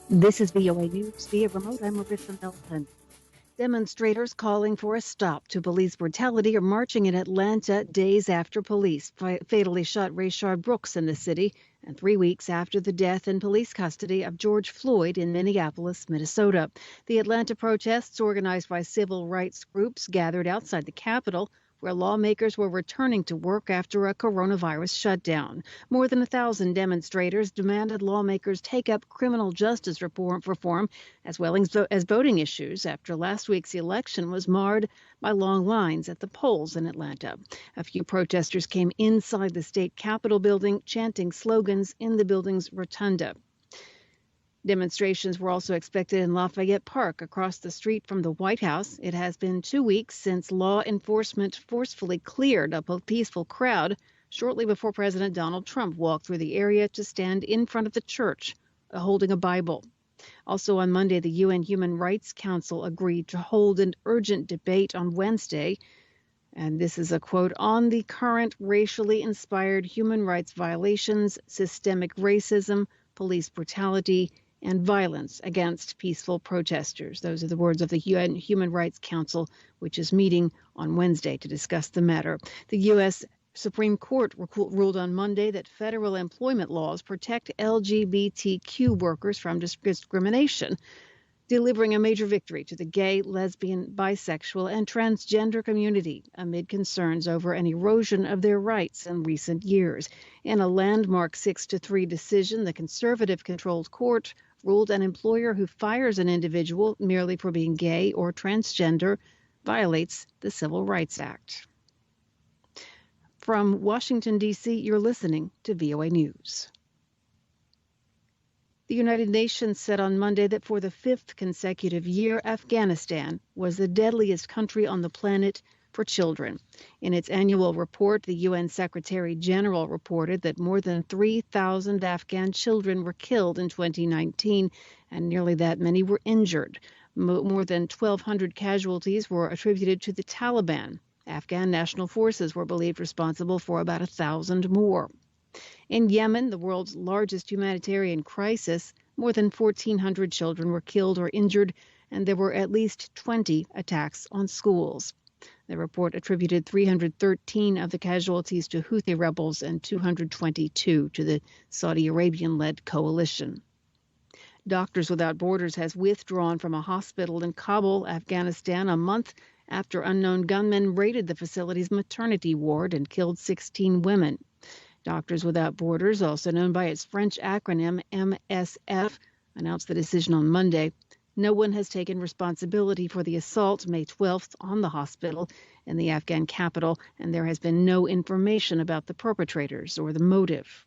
This is VOA News via remote. I'm Marissa Melton. Demonstrators calling for a stop to police brutality are marching in Atlanta days after police fatally shot Rayshard Brooks in the city and 3 weeks after the death in police custody of George Floyd in Minneapolis, Minnesota. The Atlanta protests, organized by civil rights groups, gathered outside the Capitol, where lawmakers were returning to work after a coronavirus shutdown. More than 1,000 demonstrators demanded lawmakers take up criminal justice reform as well as voting issues after last week's election was marred by long lines at the polls in Atlanta. A few protesters came inside the state Capitol building, chanting slogans in the building's rotunda. Demonstrations were also expected in Lafayette Park, across the street from the White House. It has been 2 weeks since law enforcement forcefully cleared a peaceful crowd shortly before President Donald Trump walked through the area to stand in front of the church, holding a Bible. Also on Monday, the UN Human Rights Council agreed to hold an urgent debate on Wednesday, and this is a quote, on the current racially inspired human rights violations, systemic racism, police brutality, and violence against peaceful protesters. Those are the words of the UN Human Rights Council, which is meeting on Wednesday to discuss the matter. The U.S. Supreme Court ruled on Monday that federal employment laws protect LGBTQ workers from discrimination, delivering a major victory to the gay, lesbian, bisexual, and transgender community amid concerns over an erosion of their rights in recent years. In a landmark 6-3 decision, the conservative-controlled court ruled an employer who fires an individual merely for being gay or transgender violates the Civil Rights Act. From Washington, D.C., you're listening to VOA News. The United Nations said on Monday that for the 5th consecutive year, Afghanistan was the deadliest country on the planet for children. In its annual report, the UN Secretary General reported that more than 3,000 Afghan children were killed in 2019, and nearly that many were injured. More than 1,200 casualties were attributed to the Taliban. Afghan national forces were believed responsible for about 1,000 more. In Yemen, the world's largest humanitarian crisis, more than 1,400 children were killed or injured, and there were at least 20 attacks on schools. The report attributed 313 of the casualties to Houthi rebels and 222 to the Saudi Arabian-led coalition. Doctors Without Borders has withdrawn from a hospital in Kabul, Afghanistan, a month after unknown gunmen raided the facility's maternity ward and killed 16 women. Doctors Without Borders, also known by its French acronym MSF, announced the decision on Monday. No one has taken responsibility for the assault May 12th on the hospital in the Afghan capital, and there has been no information about the perpetrators or the motive.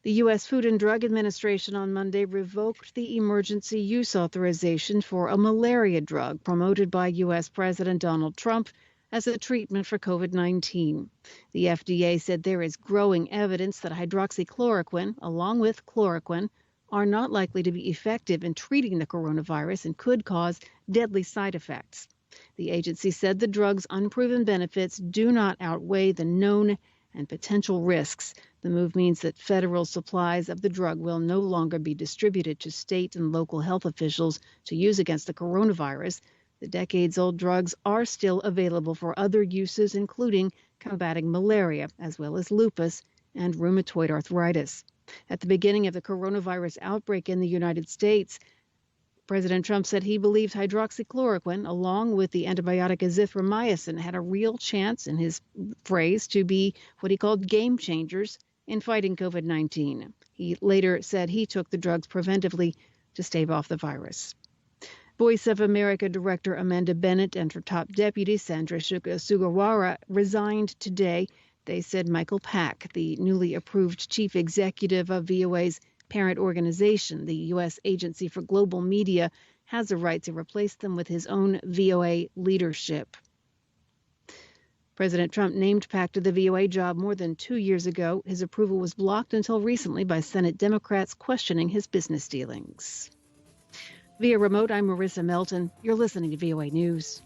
The U.S. Food and Drug Administration on Monday revoked the emergency use authorization for a malaria drug promoted by U.S. President Donald Trump as a treatment for COVID-19. The FDA said there is growing evidence that hydroxychloroquine, along with chloroquine, are not likely to be effective in treating the coronavirus and could cause deadly side effects. The agency said the drug's unproven benefits do not outweigh the known and potential risks. The move means that federal supplies of the drug will no longer be distributed to state and local health officials to use against the coronavirus. The decades-old drugs are still available for other uses, including combating malaria, as well as lupus and rheumatoid arthritis. At the beginning of the coronavirus outbreak in the United States, President Trump said he believed hydroxychloroquine, along with the antibiotic azithromycin, had a real chance, in his phrase, to be what he called game changers in fighting COVID-19. He later said he took the drugs preventively to stave off the virus. Voice of America Director Amanda Bennett and her top deputy, Sandra Sugawara, resigned today. They said Michael Pack, the newly approved chief executive of VOA's parent organization, the U.S. Agency for Global Media, has a right to replace them with his own VOA leadership. President Trump named Pack to the VOA job more than 2 years ago. His approval was blocked until recently by Senate Democrats questioning his business dealings. Via remote, I'm Marissa Melton. You're listening to VOA News.